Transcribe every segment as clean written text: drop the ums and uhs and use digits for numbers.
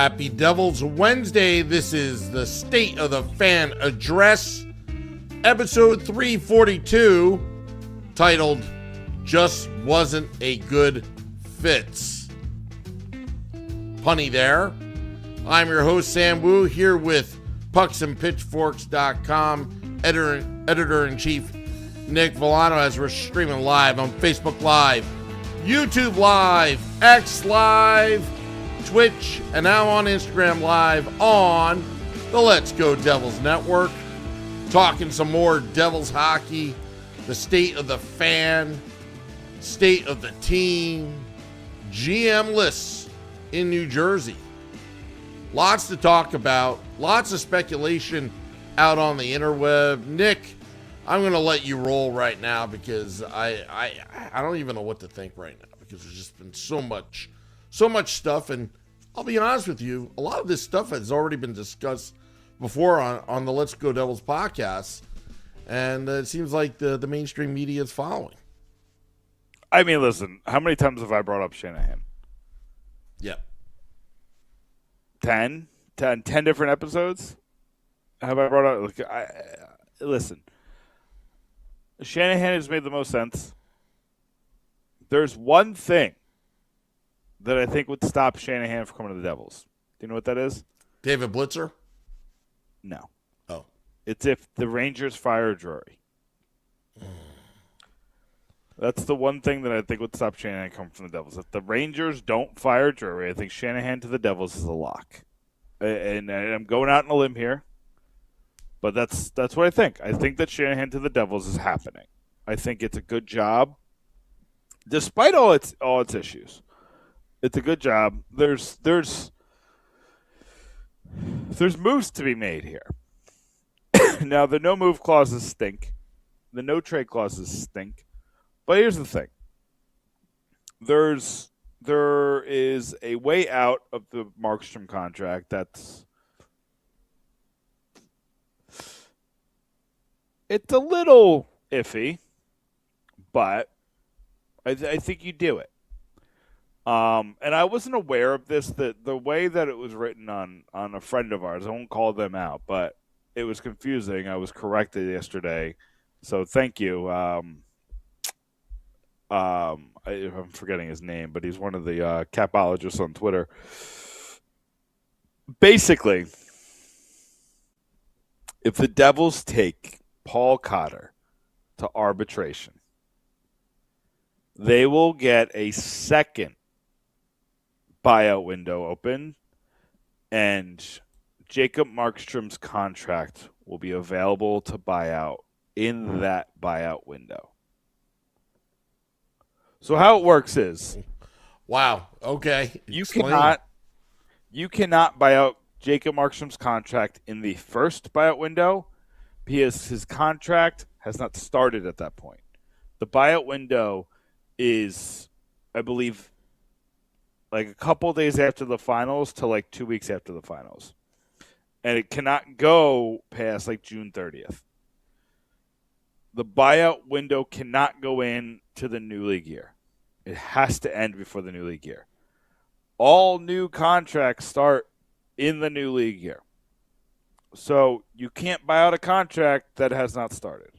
Happy Devil's Wednesday. This is the State of the Fan Address, episode 342, titled Just Wasn't a Good Fitz. Punny there. I'm your host, Sam Wu, here with pucksandpitchforks.com editor-in-chief Nick Villano, as we're streaming live on Facebook Live, YouTube Live, X Live, Twitch, and now on Instagram Live on the Let's Go Devils Network. Talking some more Devils hockey, the state of the fan, state of the team, GM lists in New Jersey. Lots to talk about, lots of speculation out on the interweb. Nick, I'm going to let you roll right now because I don't even know what to think right now because there's just been so much stuff, and I'll be honest with you, a lot of this stuff has already been discussed before on the Let's Go Devils podcast, and it seems like the mainstream media is following. I mean, listen, how many times have I brought up Shanahan? Yeah. 10 different episodes? Have I brought up? Look, listen, Shanahan has made the most sense. There's one thing that I think would stop Shanahan from coming to the Devils. Do you know what that is? David Blitzer? No. Oh. It's if the Rangers fire Drury. That's the one thing that I think would stop Shanahan coming from the Devils. If the Rangers don't fire Drury, I think Shanahan to the Devils is a lock. And I'm going out on a limb here, but that's what I think. I think that Shanahan to the Devils is happening. I think it's a good job, despite all its issues. It's a good job. There's moves to be made here. Now, the no-move clauses stink. The no-trade clauses stink. But here's the thing. There is a way out of the Markstrom contract that's it's a little iffy, but I think you do it. And I wasn't aware of this, that the way that it was written on a friend of ours, I won't call them out, but it was confusing. I was corrected yesterday, so thank you. I'm forgetting his name, but he's one of the capologists on Twitter. Basically, if the Devils take Paul Cotter to arbitration, they will get a second buyout window open, and Jacob Markstrom's contract will be available to buy out in that buyout window. So how it works is, Wow. Okay. you cannot buy out Jacob Markstrom's contract in the first buyout window because his contract has not started at that point. The buyout window is, I believe, like a couple days after the finals to like 2 weeks after the finals. And it cannot go past like June 30th. The buyout window cannot go in to the new league year. It has to end before the new league year. All new contracts start in the new league year. So you can't buy out a contract that has not started.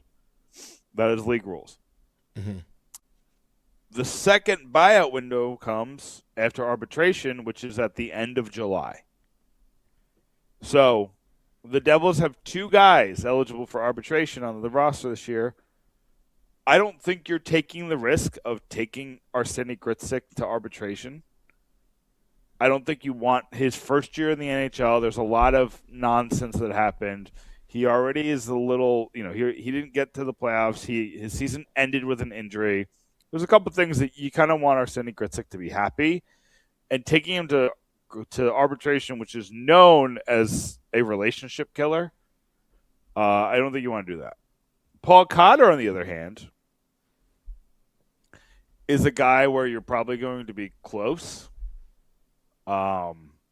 That is league rules. Mm-hmm. The second buyout window comes after arbitration, which is at the end of July. So the Devils have two guys eligible for arbitration on the roster this year. I don't think you're taking the risk of taking Arseny Gritsik to arbitration. I don't think you want his first year in the NHL. There's a lot of nonsense that happened. He already is a little, he didn't get to the playoffs. His season ended with an injury. There's a couple things that you kind of want Arseny Gritsik to be happy, and taking him to arbitration, which is known as a relationship killer. I don't think you want to do that. Paul Cotter, on the other hand, is a guy where you're probably going to be close,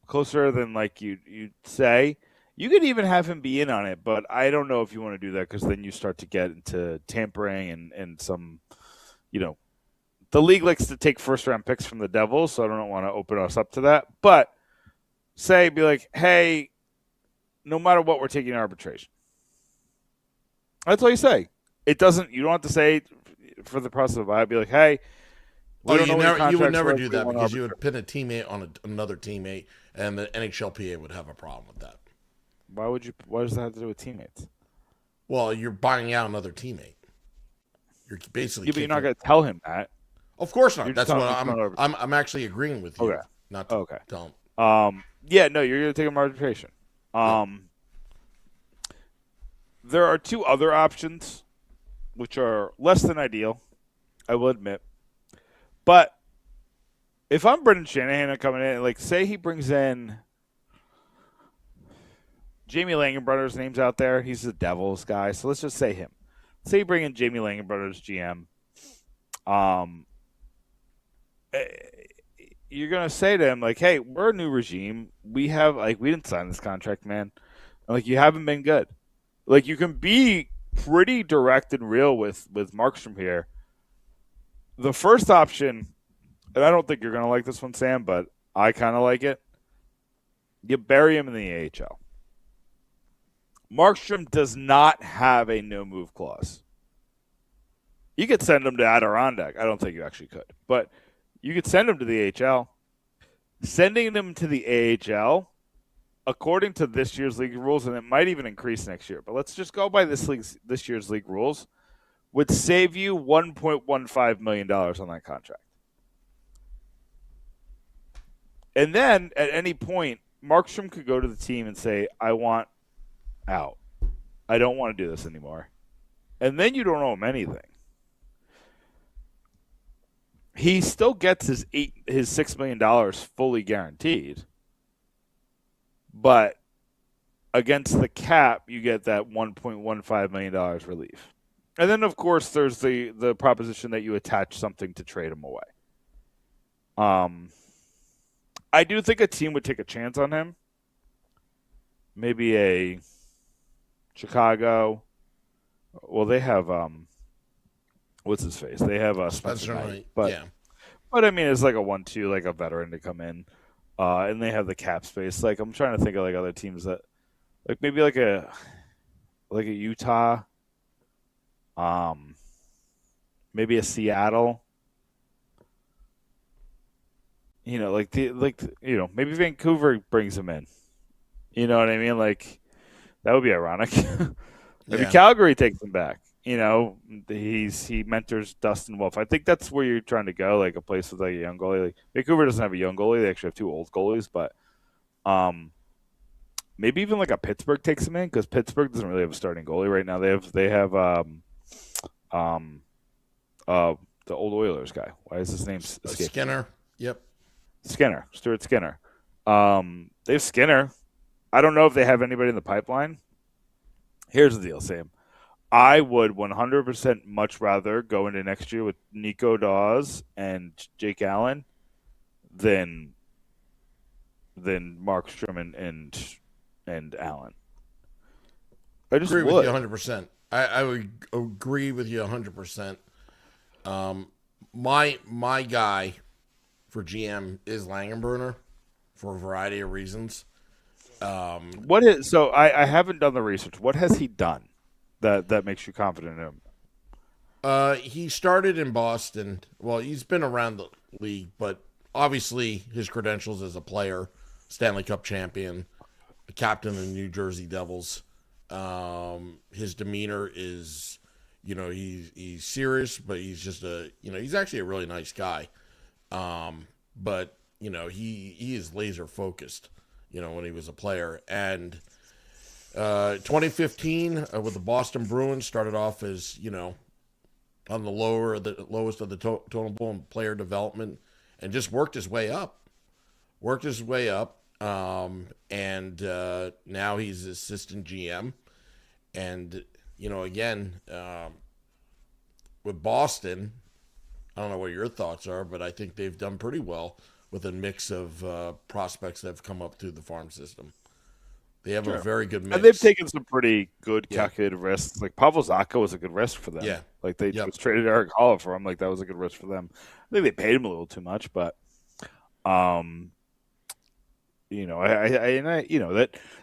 closer than like you'd say. You could even have him be in on it, but I don't know if you want to do that because then you start to get into tampering and some, the league likes to take first-round picks from the Devils, so I don't want to open us up to that. But be like, hey, no matter what, we're taking arbitration. That's all you say. It doesn't. You don't have to say for the process of it. Be like, hey, you would never do that because you would pin a teammate on another teammate, and the NHLPA would have a problem with that. Why would you? What does that have to do with teammates? Well, you're buying out another teammate. You're basically. Yeah, but you're not going to tell him that. Of course not. That's what I'm actually agreeing with you. Okay. Not to, okay. Don't. Yeah, no, you're going to take him arbitration. There are two other options, which are less than ideal, I will admit. But if I'm Brendan Shanahan coming in, like, say he brings in Jamie Langenbrunner's name's out there. He's the Devils guy, so let's just say him. Say you bring in Jamie Langenbrunner's GM. You're going to say to him, like, hey, we're a new regime. We didn't sign this contract, man. Like, you haven't been good. Like, you can be pretty direct and real with Markstrom here. The first option, and I don't think you're going to like this one, Sam, but I kind of like it. You bury him in the AHL. Markstrom does not have a no-move clause. You could send him to Adirondack. I don't think you actually could. But you could send him to the AHL. Sending him to the AHL, according to this year's league rules, and it might even increase next year, but let's just go by this year's league rules, would save you $1.15 million on that contract. And then, at any point, Markstrom could go to the team and say, I want out. I don't want to do this anymore. And then you don't owe him anything. He still gets his $6 million fully guaranteed. But against the cap, you get that $1.15 million relief. And then, of course, there's the proposition that you attach something to trade him away. I do think a team would take a chance on him. Maybe a Chicago. Well, they have what's his face? They have Spencer Knight. But I mean, it's like a 1-2, like a veteran to come in. And they have the cap space. Like, I'm trying to think of like other teams that, like maybe like a Utah, maybe a Seattle. Maybe Vancouver brings him in. You know what I mean? Like, that would be ironic. Maybe Calgary takes him back. He mentors Dustin Wolf. I think that's where you're trying to go, like a place with like a young goalie. Like, Vancouver doesn't have a young goalie; they actually have two old goalies. But maybe even like a Pittsburgh takes him in, because Pittsburgh doesn't really have a starting goalie right now. They have the old Oilers guy. Why is his name escaping? Skinner. Yep. Skinner, Stuart Skinner. They have Skinner. I don't know if they have anybody in the pipeline. Here's the deal, Sam. I would 100% much rather go into next year with Nico Dawes and Jake Allen than Markstrom and Allen. I just agree with you 100%. I would agree with you 100%. My guy for GM is Langenbrunner for a variety of reasons. I haven't done the research. What has he done that makes you confident in him? He started in Boston. Well, he's been around the league, but obviously his credentials as a player, Stanley Cup champion, a captain of the New Jersey Devils. His demeanor is, he's serious, but he's just he's actually a really nice guy. But he is laser focused, when he was a player. And 2015 with the Boston Bruins, started off as, on the lowest of the totem pole in player development, and just worked his way up. And now he's assistant GM. And, again, with Boston, I don't know what your thoughts are, but I think they've done pretty well with a mix of prospects that have come up through the farm system. They have a very good mix. And they've taken some pretty good calculated risks. Like, Pavel Zacha was a good risk for them. Yeah. Like, they just traded Eric Holla for him. Like, that was a good risk for them. I think they paid him a little too much, but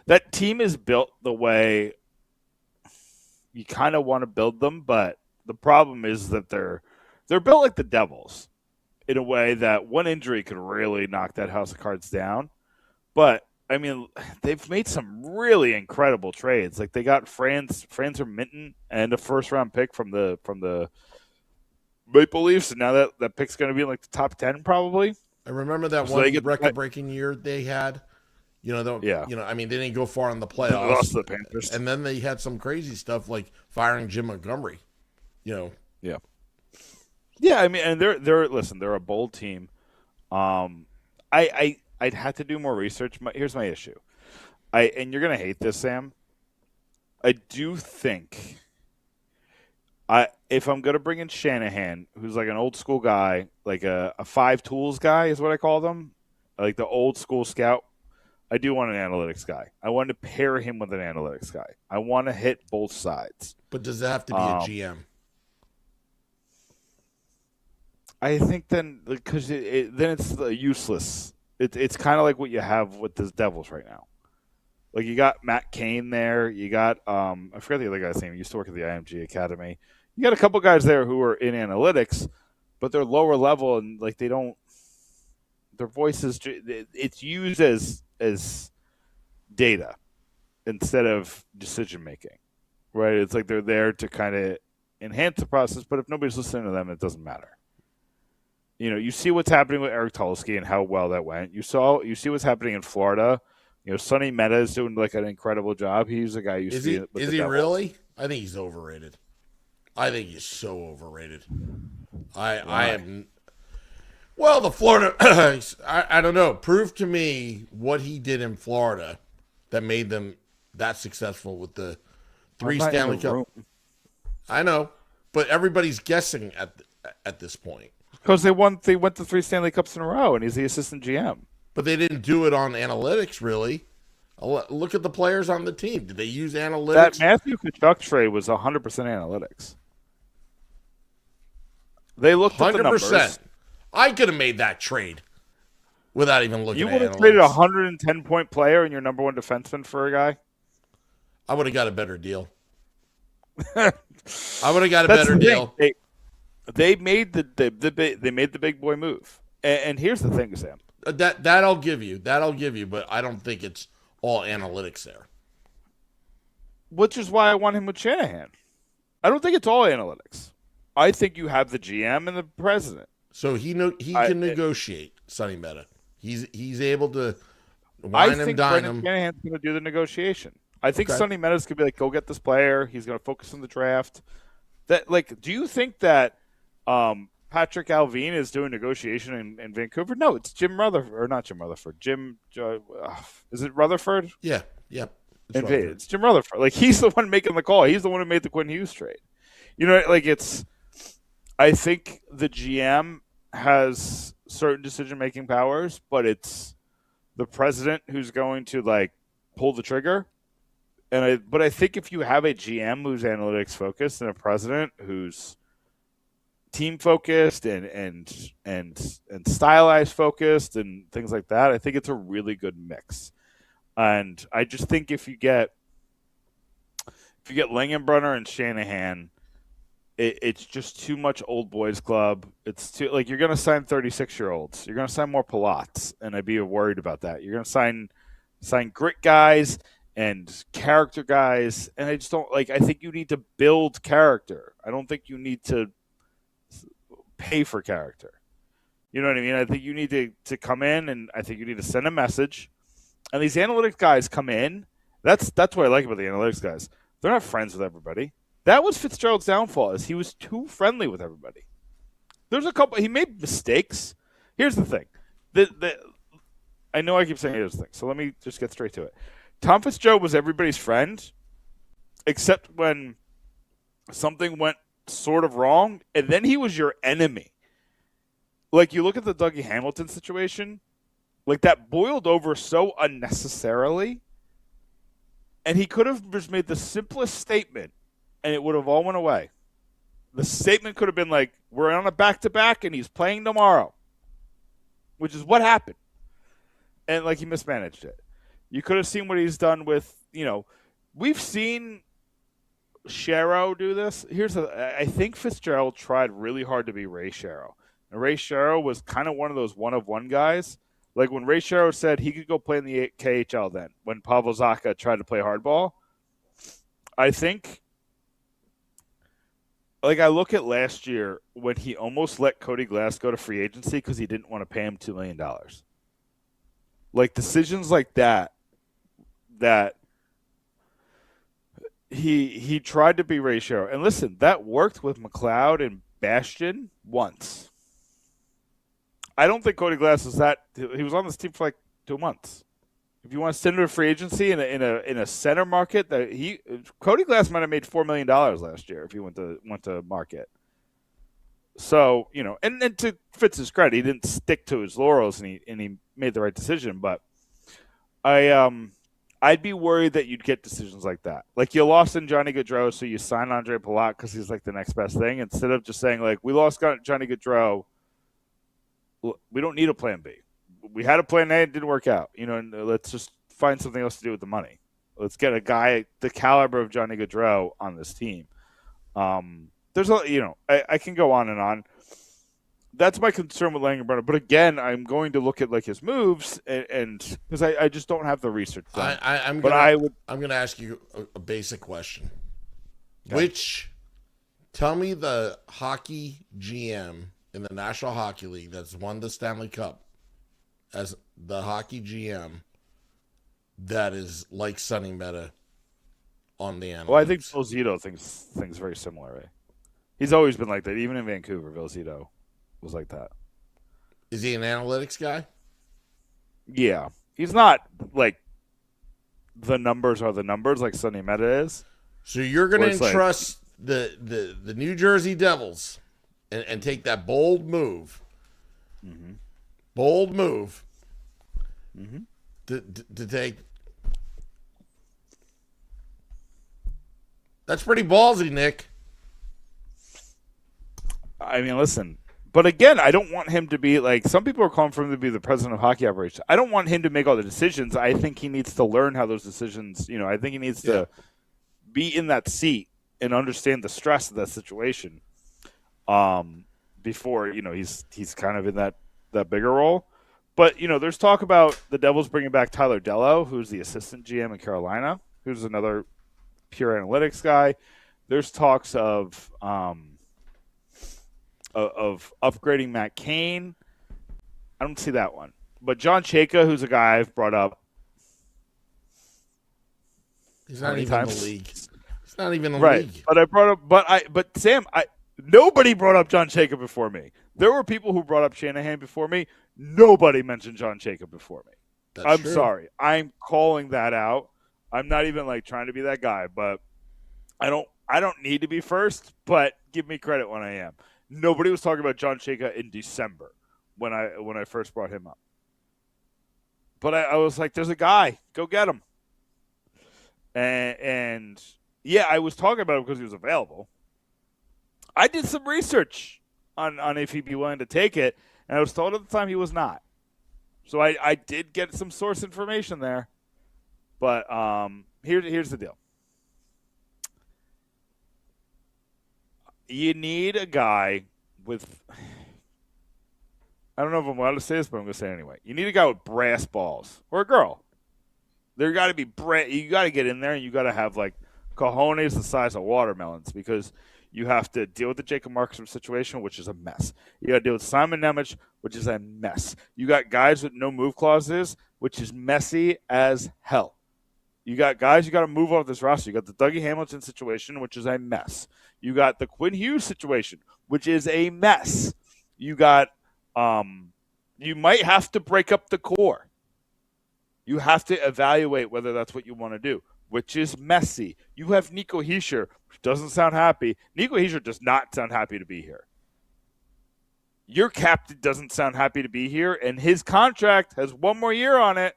That team is built the way you kind of want to build them, but the problem is that they're built like the Devils in a way that one injury could really knock that house of cards down. But I mean, they've made some really incredible trades. Like they got Franz Minton and a first-round pick from the Maple Leafs, and now that pick's going to be in like the top 10 probably. I remember that one record-breaking year they had. I mean, they didn't go far in the playoffs. They lost to the Panthers. And then they had some crazy stuff like firing Jim Montgomery. Yeah. Yeah, I mean, and they're a bold team. I'd have to do more research. Here's my issue. And you're gonna hate this, Sam. I do think if I'm gonna bring in Shanahan, who's like an old school guy, like a five tools guy is what I call them, like the old school scout. I do want an analytics guy. I want to pair him with an analytics guy. I want to hit both sides. But does it have to be a GM? I think then because then it's useless. It's kind of like what you have with the Devils right now. Like you got Matt Cain there. You got I forget the other guy's name. He used to work at the IMG Academy. You got a couple guys there who are in analytics, but they're lower level and like they don't. Their voices. It's used as data instead of decision making, right? It's like they're there to kind of enhance the process, but if nobody's listening to them, it doesn't matter. You see what's happening with Eric Tulsky and how well that went. You see what's happening in Florida. Sonny Meta is doing like an incredible job. He's a guy who used to be with the Devils. Really? I think he's overrated. I think he's so overrated. I am. Well, the Florida, I don't know. Prove to me what he did in Florida that made them that successful with the 3 Stanley Cup. I know, but everybody's guessing at this point. Because they went to 3 Stanley Cups in a row, and he's the assistant GM. But they didn't do it on analytics, really. Look at the players on the team. Did they use analytics? That Matthew Tkachuk trade was 100% analytics. They looked at the numbers. I could have made that trade without even looking at analytics. You would have traded a 110-point player and your number one defenseman for a guy? I would have got a better deal. I would have got a better deal. They made the big boy move. And here's the thing, Sam. That I'll give you. But I don't think it's all analytics there. Which is why I want him with Shanahan. I don't think it's all analytics. I think you have the GM and the president. So he can negotiate, Sonny Meta. He's able to wine and dine him. I think Brendan Shanahan's going to do the negotiation. I think Sonny Meta's going to be like, go get this player. He's going to focus on the draft. Do you think that Patrick Alvin is doing negotiation in Vancouver? No, it's Jim Rutherford, or not Jim Rutherford. Is it Rutherford? Yeah. It's Jim Rutherford. Like he's the one making the call. He's the one who made the Quinn Hughes trade. I think the GM has certain decision-making powers, but it's the president who's going to pull the trigger. But I think if you have a GM who's analytics focused and a president who's team focused and stylized focused and things like that, I think it's a really good mix. And I just think if you get Langenbrunner and Shanahan, it's just too much old boys club. It's too you're going to sign 36-year-olds. You're going to sign more Pilots, and I'd be worried about that. You're going to sign grit guys and character guys, and I just don't I think you need to build character. I don't think you need to pay for character. You know what I mean? I think you need to come in, and I think you need to send a message. And these analytics guys come in. That's what I like about the analytics guys. They're not friends with everybody. That was Fitzgerald's downfall, is he was too friendly with everybody. There's a couple. He made mistakes. Here's the thing. I know I keep saying here's the thing, so let me just get straight to it. Tom Fitzgerald was everybody's friend, except when something went sort of wrong, and then he was your enemy. You look at the Dougie Hamilton situation, that boiled over so unnecessarily, and he could have just made the simplest statement, and it would have all went away. The statement could have been we're on a back-to-back, and he's playing tomorrow, which is what happened. and like he mismanaged it. You could have seen what he's done with, we've seen Shero do this. I think Fitzgerald tried really hard to be Ray Shero. And Ray Shero was kind of one of those one-of-one guys. Like when Ray Shero said he could go play in the KHL then, when Pavel Zacha tried to play hardball, I think, like I look at last year when he almost let Cody Glass go to free agency because he didn't want to pay him $2 million. Like decisions like that he tried to be Ray Shero. And listen, that worked with McLeod and Bastion once. I don't think Cody Glass was that. He was on this team for like 2 months. If you want to send him to free agency in a center market, Cody Glass might have made $4 million last year if he went to market. So and to Fitz's credit, he didn't stick to his laurels and he made the right decision. But I'd be worried that you'd get decisions like that. Like you lost in Johnny Gaudreau, so you sign Andre Palat because he's like the next best thing. Instead of just saying like we lost Johnny Gaudreau, we don't need a plan B. We had a plan A, it didn't work out. And let's just find something else to do with the money. Let's get a guy the caliber of Johnny Gaudreau on this team. There's I can go on and on. That's my concern with Langenbrunner. But again, I'm going to look at like his moves and because I just don't have the research done. I'm going to ask you a basic question. Okay. Tell me the hockey GM in the National Hockey League that's won the Stanley Cup as the hockey GM that is like Sonny Meta on the analytics. Well, I think Bill Zito thinks very similar. Right? He's always been like that. Even in Vancouver, Bill Zito was like that. Is he an analytics guy? Yeah. He's not like the numbers are the numbers like Sonny Meta is. So you're going to entrust the New Jersey Devils and take that bold move. Mm-hmm. Bold move. Mm-hmm. To take. That's pretty ballsy, Nick. I mean, listen. But again, I don't want him to be like some people are calling for him to be the president of hockey operations. I don't want him to make all the decisions. I think he needs to learn how those decisions. I think he needs to be in that seat and understand the stress of that situation. Before he's kind of in that bigger role. But there's talk about the Devils bringing back Tyler Dello, who's the assistant GM in Carolina, who's another pure analytics guy. There's talks of upgrading Matt Cain. I don't see that one. But John Chayka, who's a guy I've brought up. He's not even in the league. He's not even in the league. But I brought up but Sam, nobody brought up John Chayka before me. There were people who brought up Shanahan before me. Nobody mentioned John Chayka before me. I'm sorry. I'm calling that out. I'm not even like trying to be that guy, but I don't need to be first, but give me credit when I am. Nobody was talking about John Chayka in December when I first brought him up. But I was like, there's a guy. Go get him. And yeah, I was talking about him because he was available. I did some research on if he'd be willing to take it, and I was told at the time he was not. So I did get some source information there. But here's the deal. You need a guy with – I don't know if I'm allowed to say this, but I'm going to say it anyway. You need a guy with brass balls or a girl. There got to be you got to get in there, and you got to have like cojones the size of watermelons because you have to deal with the Jacob Markstrom situation, which is a mess. You got to deal with Simon Nemec, which is a mess. You got guys with no move clauses, which is messy as hell. You got guys you got to move off this roster. You got the Dougie Hamilton situation, which is a mess. You got the Quinn Hughes situation, which is a mess. You got you might have to break up the core. You have to evaluate whether that's what you want to do, which is messy. You have Nico Hischier, which doesn't sound happy. Nico Hischier does not sound happy to be here. Your captain doesn't sound happy to be here, and his contract has one more year on it.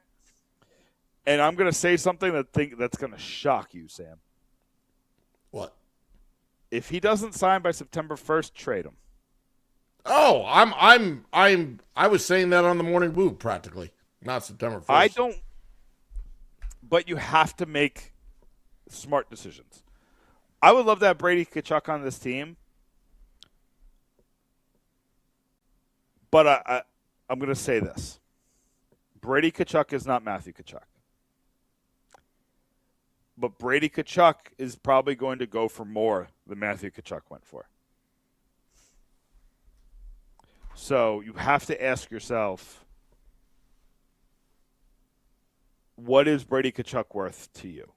And I'm going to say something that's going to shock you, Sam. What? If he doesn't sign by September 1st, trade him. Oh, I was saying that on the morning boo practically. Not September 1st. I don't. But you have to make smart decisions. I would love to have Brady Tkachuk on this team. But I'm going to say this. Brady Tkachuk is not Matthew Tkachuk. But Brady Tkachuk is probably going to go for more than Matthew Tkachuk went for. So you have to ask yourself, what is Brady Tkachuk worth to you?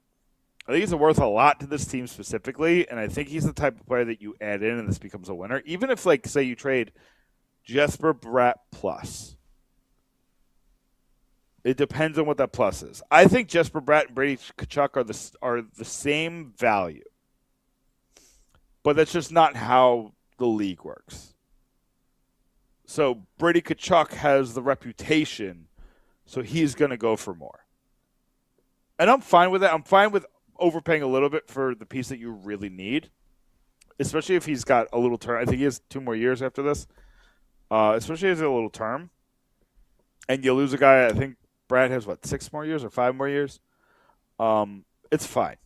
I think he's worth a lot to this team specifically, and I think he's the type of player that you add in and this becomes a winner. Even if, like, say you trade Jesper Bratt plus. It depends on what that plus is. I think Jesper Bratt and Brady Tkachuk are the same value. But that's just not how the league works. So Brady Tkachuk has the reputation, so he's going to go for more. And I'm fine with that. I'm fine with overpaying a little bit for the piece that you really need, especially if he's got a little term. I think he has 2 more years after this, especially if he has a little term. And you lose a guy, I think Brad has, 6 more years or 5 more years? It's fine.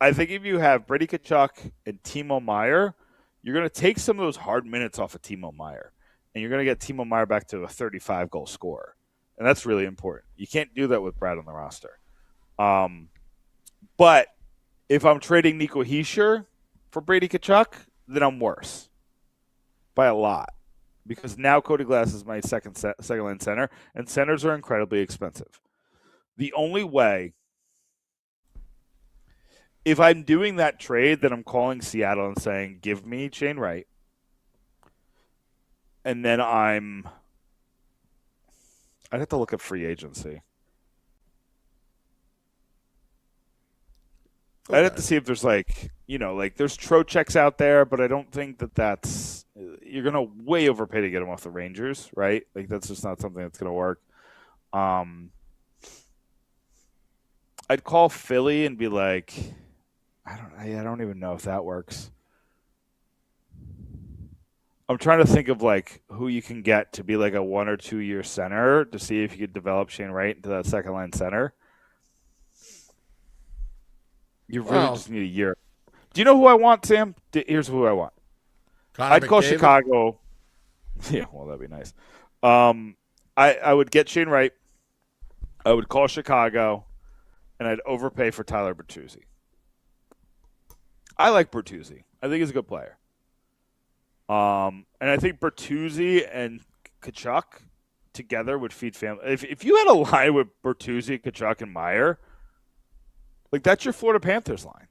I think if you have Brady Tkachuk and Timo Meier, you're going to take some of those hard minutes off of Timo Meier. And you're going to get Timo Meier back to a 35-goal scorer. And that's really important. You can't do that with Brad on the roster. But if I'm trading Nico Hischier for Brady Tkachuk, then I'm worse. By a lot. Because now Cody Glass is my second-line center, and centers are incredibly expensive. The only way, if I'm doing that trade, then I'm calling Seattle and saying, give me Shane Wright, and then I'd have to look at free agency. Okay. I'd have to see if there's there's Trochecks out there, but I don't think that's you're going to way overpay to get him off the Rangers, right? Like, that's just not something that's going to work. I'd call Philly and be like, I don't even know if that works. I'm trying to think of who you can get to be like a 1 or 2 year center to see if you could develop Shane Wright into that second line center. You really just need a year. Do you know who I want, Sam? Here's who I want. I'd call Chicago. Yeah, well, that'd be nice. I would get Shane Wright. I would call Chicago, and I'd overpay for Tyler Bertuzzi. I like Bertuzzi. I think he's a good player. And I think Bertuzzi and Tkachuk together would feed family. If you had a line with Bertuzzi, Tkachuk, and Meier, that's your Florida Panthers line.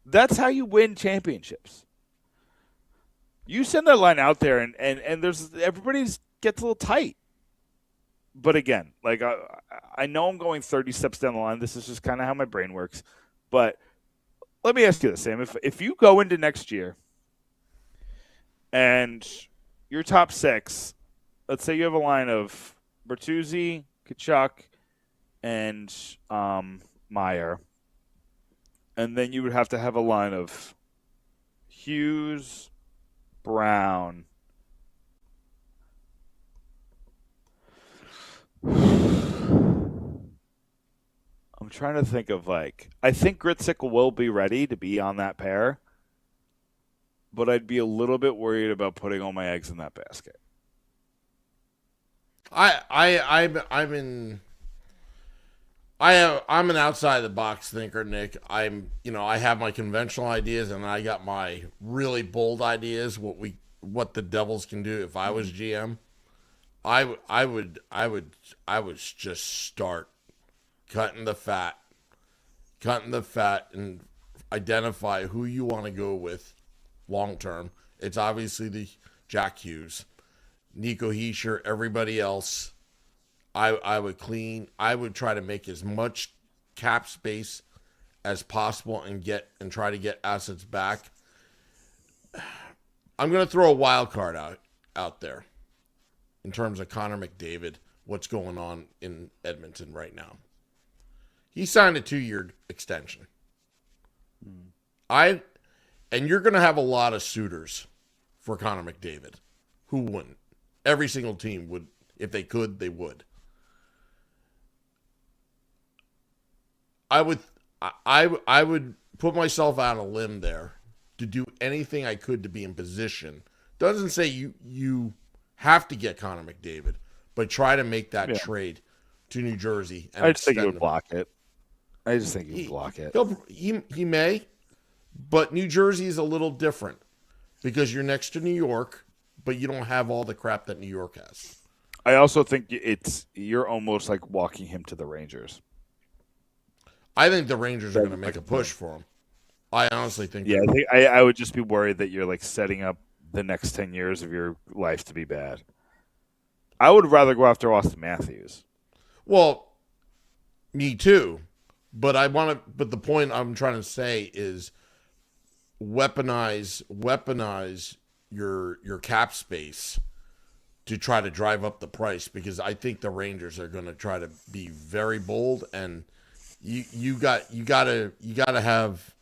That's how you win championships. You send that line out there, and there's everybody gets a little tight. But again, I know I'm going 30 steps down the line. This is just kind of how my brain works. But let me ask you this, Sam. If you go into next year and your top 6, let's say you have a line of Bertuzzi, Tkachuk, and Meier, and then you would have to have a line of Hughes, Brown. I'm trying to think of I think Gritsik will be ready to be on that pair, but I'd be a little bit worried about putting all my eggs in that basket. I'm an outside the box thinker, Nick. I have my conventional ideas, and I got my really bold ideas. What the Devils can do if I was GM. I would just start cutting the fat, and identify who you want to go with long term. It's obviously the Jack Hughes, Nico Hischier, everybody else. I would try to make as much cap space as possible and try to get assets back. I'm going to throw a wild card out there in terms of Connor McDavid, what's going on in Edmonton right now. He signed a 2-year extension. And you're going to have a lot of suitors for Connor McDavid. Who wouldn't? Every single team would. If they could, they would. I would put myself out on a limb there to do anything I could to be in position. Doesn't say you have to get Connor McDavid, but try to make that trade to New Jersey. And I just think he would block it. I just think he would block it. He may, but New Jersey is a little different because you're next to New York, but you don't have all the crap that New York has. I also think you're almost like walking him to the Rangers. I think the Rangers are going to make a push for him. I honestly think. Yeah, I would just be worried that you're like setting up the next 10 years of your life to be bad. I would rather go after Austin Matthews. Well, me too, but But the point I'm trying to say is weaponize your cap space to try to drive up the price, because I think the Rangers are going to try to be very bold, and you gotta have,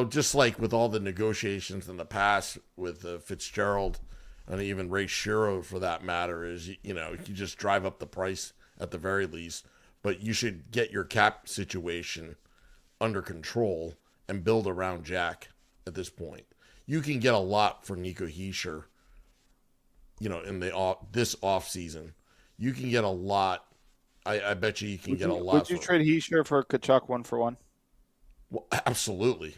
just like with all the negotiations in the past with Fitzgerald and even Ray Shero for that matter, is you just drive up the price at the very least, but you should get your cap situation under control and build around Jack at this point. You can get a lot for Nico Hischier, in this off season. You can get a lot. I bet you can get a lot. Would you trade Hischier for Kachuk 1-for-1? Well, absolutely.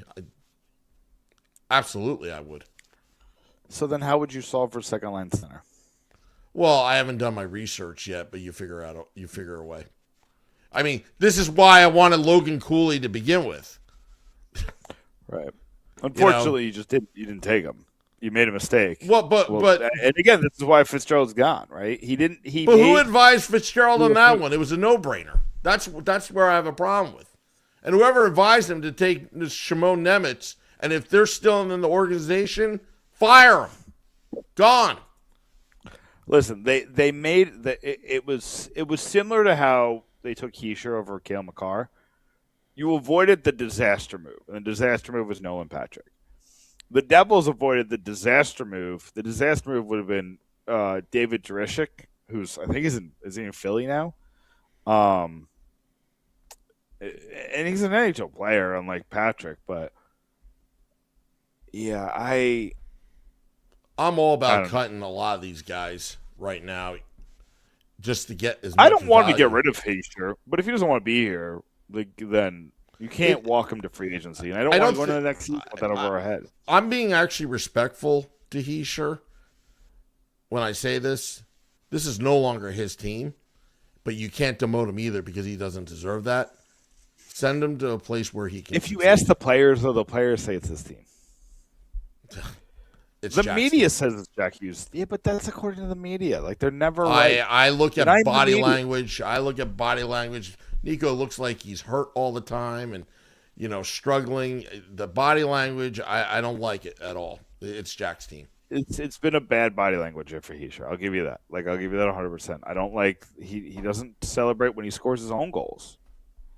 Absolutely, I would. So then how would you solve for second line center? Well, I haven't done my research yet, but you figure a way. I mean, this is why I wanted Logan Cooley to begin with. Right. Unfortunately, you didn't take him. You made a mistake. Well, and again, this is why Fitzgerald's gone, right? Who advised Fitzgerald on that one? It was a no-brainer. That's where I have a problem with. And whoever advised him to take this Shimon Nemitz, and if they're still in the organization, fire them. Gone. Listen, they made it was similar to how they took Hischier over Cale Makar. You avoided the disaster move, and the disaster move was Nolan Patrick. The Devils avoided the disaster move. The disaster move would have been David Drishik, who's I think is he in Philly now, and he's an NHL player, unlike Patrick. But yeah, I'm all about cutting a lot of these guys right now, just to get as much. I don't want value. to get rid of Hischier, but if he doesn't want to be here, then you can't walk him to free agency. And I don't want to go into the next season with that over our head. I'm being actually respectful to Hischier when I say this. This is no longer his team, but you can't demote him either because he doesn't deserve that. Send him to a place where he can. If you ask the players, though, the players say it's his team. The media says it's Jack Hughes. Yeah, but that's according to the media. Like, they're never right. I look at body language. Nico looks like he's hurt all the time and, struggling. The body language, I don't like it at all. It's Jack's team. It's been a bad body language for Hischier. I'll give you that. I'll give you that 100%. I don't like he doesn't celebrate when he scores his own goals.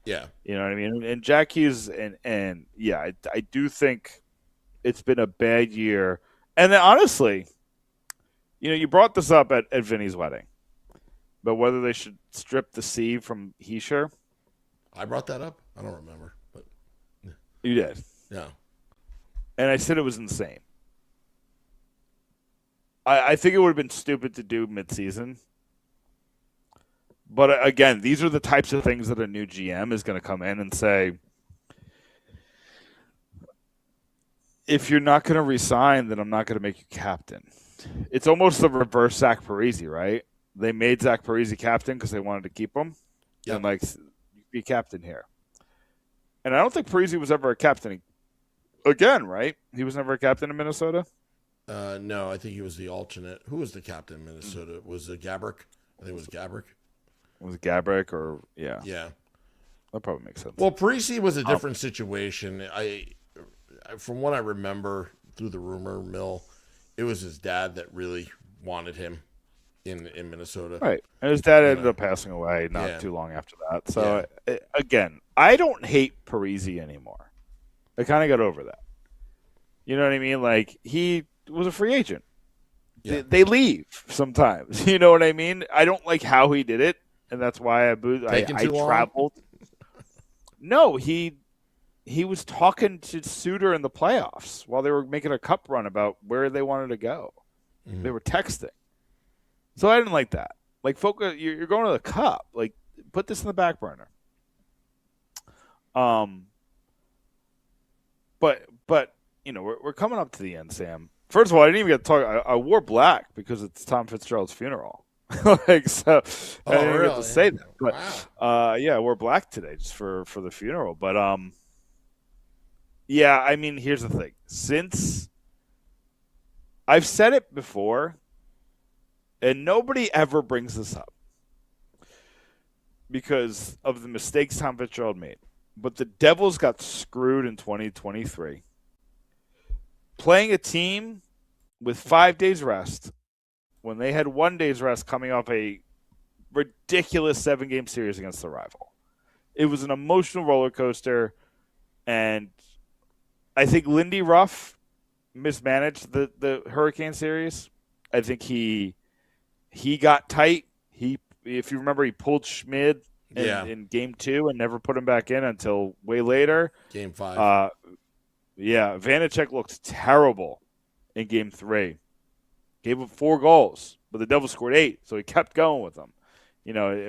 Yeah. You know what I mean? And Jack Hughes and yeah, I do think it's been a bad year. And then honestly, you brought this up at Vinny's wedding, but whether they should strip the C from Hischier. I brought that up. I don't remember, but you did. Yeah. And I said it was insane. I think it would have been stupid to do midseason. But again, these are the types of things that a new GM is going to come in and say, if you're not going to resign, then I'm not going to make you captain. It's almost the reverse Zach Parise, right? They made Zach Parise captain because they wanted to keep him. Yep. And you be captain here. And I don't think Parise was ever a captain again, right? He was never a captain in Minnesota? No, I think he was the alternate. Who was the captain in Minnesota? Was it Gabrick? I think it was Gabrick. Was it Gabrick or yeah? Yeah. That probably makes sense. Well, Parise was a different situation. From what I remember through the rumor mill, it was his dad that really wanted him in Minnesota. Right. And his dad ended up passing away not too long after that. So, again, I don't hate Parise anymore. I kind of got over that. You know what I mean? Like, he was a free agent. Yeah. They leave sometimes. You know what I mean? I don't like how he did it, and that's why I traveled. No, he was talking to Suter in the playoffs while they were making a cup run about where they wanted to go. Mm-hmm. They were texting. So I didn't like that. Like, focus. You're going to the cup. Like, put this in the back burner. But we're coming up to the end, Sam. First of all, I didn't even get to talk. I wore black because it's Tom Fitzgerald's funeral. Like, so I didn't even get to say that. But wow. I wore black today just for the funeral. But yeah, I mean, here's the thing. Since I've said it before, and nobody ever brings this up because of the mistakes Tom Fitzgerald made. But the Devils got screwed in 2023. Playing a team with 5 days rest when they had 1 day's rest coming off a ridiculous 7-game series against the rival. It was an emotional roller coaster, and I think Lindy Ruff mismanaged the Hurricane series. I think he got tight. If you remember, he pulled Schmid in Game 2 and never put him back in until way later. Game 5. Vanacek looked terrible in Game 3. Gave up 4 goals, but the Devils scored 8, so he kept going with them.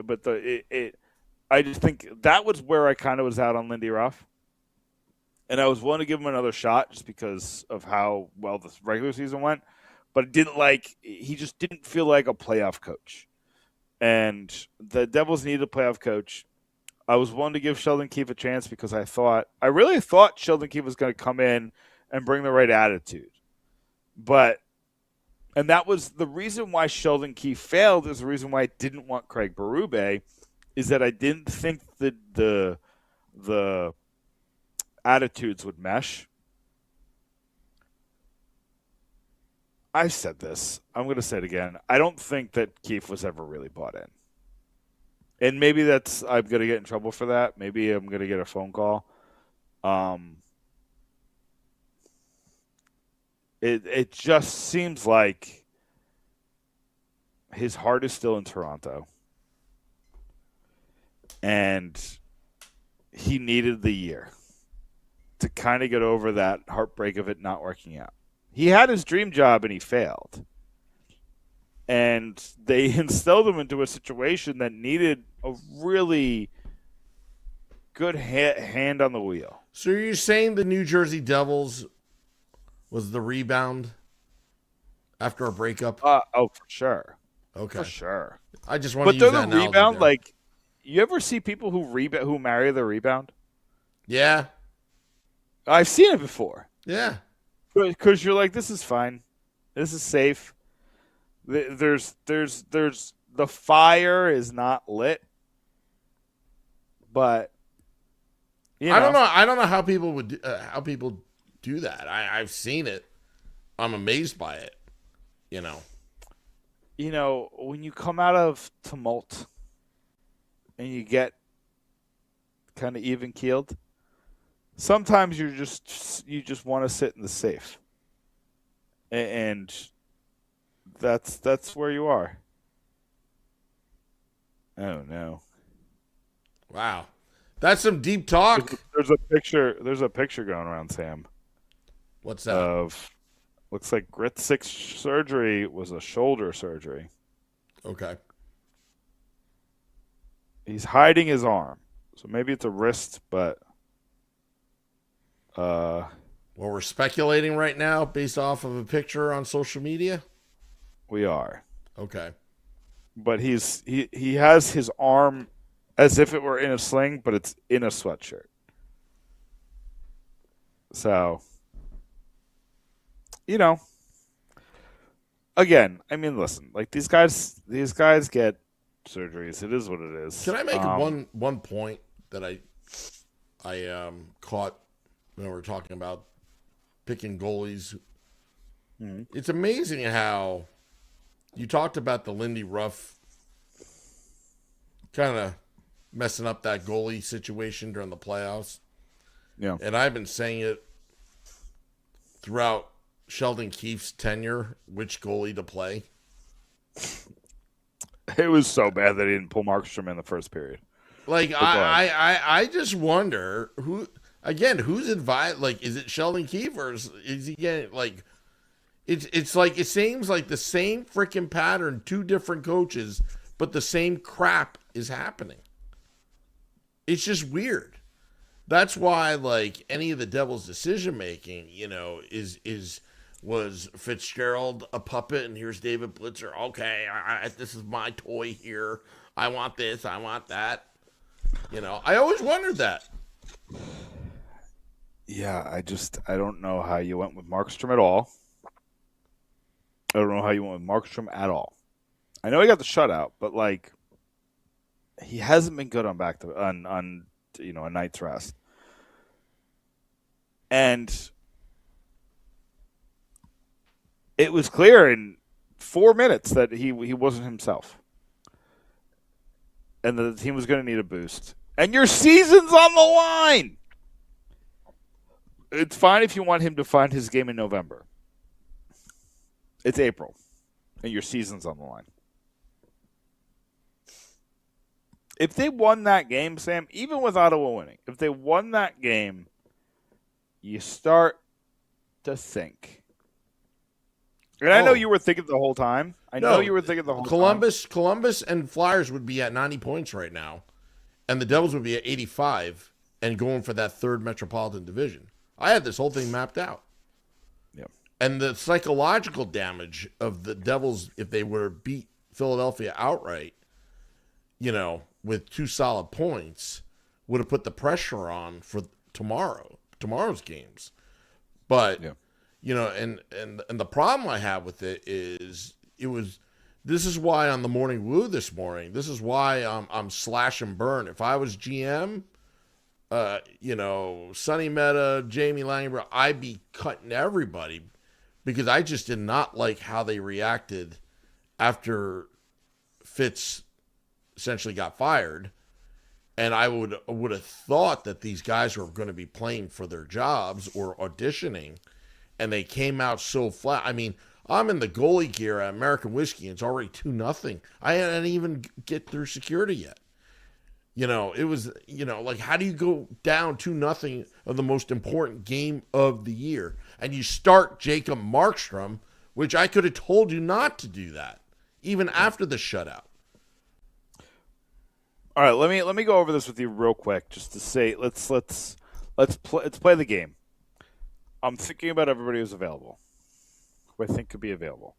But I just think that was where I kind of was out on Lindy Ruff. And I was willing to give him another shot just because of how well the regular season went. But he just didn't feel like a playoff coach. And the Devils needed a playoff coach. I was willing to give Sheldon Keefe a chance because I really thought Sheldon Keefe was going to come in and bring the right attitude. And that was the reason why Sheldon Keefe failed, is the reason why I didn't want Craig Berube, is that I didn't think that the attitudes would mesh. I've said this. I'm going to say it again. I don't think that Keefe was ever really bought in. And maybe I'm going to get in trouble for that. Maybe I'm going to get a phone call. It just seems like his heart is still in Toronto. And he needed the year to kind of get over that heartbreak of it not working out. He had his dream job and he failed. And they instilled him into a situation that needed a really good hand on the wheel. So you're saying the New Jersey Devils was the rebound after a breakup? For sure. Okay. For sure. I just want to use that analogy. But they're the rebound. There. Like, you ever see people who marry the rebound? Yeah. I've seen it before. Yeah. Because you're like, this is fine. This is safe. There's the fire is not lit. But I don't know. I don't know how people would do that. I've seen it. I'm amazed by it. When you come out of tumult and you get kind of even keeled, sometimes you just want to sit in the safe, and that's where you are. Oh no! Wow, that's some deep talk. There's a picture going around, Sam. What's that? Looks like Grit 6 surgery was a shoulder surgery. Okay. He's hiding his arm, so maybe it's a wrist, but. Well, we're speculating right now based off of a picture on social media. We are. Okay. But he has his arm as if it were in a sling, but it's in a sweatshirt. So, again, I mean, listen, like these guys get surgeries. It is what it is. Can I make one point that I caught when we were talking about picking goalies? Mm-hmm. It's amazing how you talked about the Lindy Ruff kind of messing up that goalie situation during the playoffs. Yeah. And I've been saying it throughout Sheldon Keefe's tenure, which goalie to play. It was so bad that he didn't pull Markstrom in the first period. Like But go ahead. I just wonder who's advised. Like, is it Sheldon Keefe or is he getting like? It's like it seems like the same freaking pattern, two different coaches, but the same crap is happening. It's just weird. That's why like any of the Devils' decision making, was Fitzgerald a puppet and here's David Blitzer. Okay, this is my toy here. I want this. I want that. I always wondered that. Yeah, I don't know how you went with Markstrom at all. I don't know how you went with Markstrom at all. I know he got the shutout, but like he hasn't been good on a night's rest. And it was clear in 4 minutes that he wasn't himself. And the team was going to need a boost. And your season's on the line. It's fine if you want him to find his game in November. It's April, and your season's on the line. If they won that game, Sam, even with Ottawa winning, if they won that game, you start to think. And I know you were thinking the whole time. Columbus and Flyers would be at 90 points right now, and the Devils would be at 85 and going for that third Metropolitan Division. I had this whole thing mapped out. And the psychological damage of the Devils, if they were to beat Philadelphia outright, with 2 solid points, would have put the pressure on for tomorrow's games. But, and the problem I have with it is this is why on the Morning Woo this morning, this is why I'm slash and burn. If I was GM, Sonny Meta, Jamie Langenberg, I'd be cutting everybody. Because I just did not like how they reacted after Fitz essentially got fired. And I would have thought that these guys were going to be playing for their jobs or auditioning. And they came out so flat. I mean, I'm in the goalie gear at American Whiskey and it's already 2-0. I didn't even get through security yet. It was, like, how do you go down 2-0 of the most important game of the year? And you start Jacob Markstrom, which I could have told you not to do that, even after the shutout. All right, let me go over this with you real quick, just to say let's play the game. I'm thinking about everybody who's available, who I think could be available.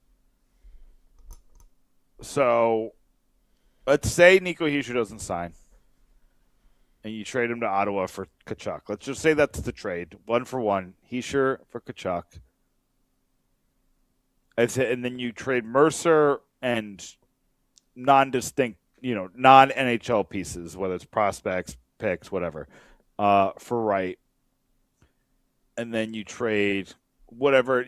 So, let's say Nico Hischier doesn't sign. And you trade him to Ottawa for Tkachuk. Let's just say that's the trade. 1-for-1. Hischier for Tkachuk. And then you trade Mercer and non-distinct, non-NHL pieces, whether it's prospects, picks, whatever, for Wright. And then you trade whatever,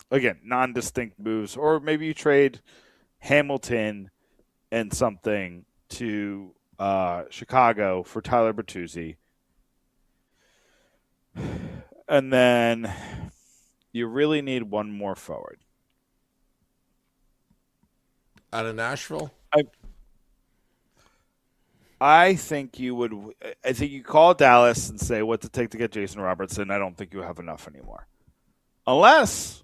again, non-distinct moves. Or maybe you trade Hamilton and something to Chicago for Tyler Bertuzzi. And then you really need one more forward. Out of Nashville? I think you call Dallas and say what's it take to get Jason Robertson. I don't think you have enough anymore. Unless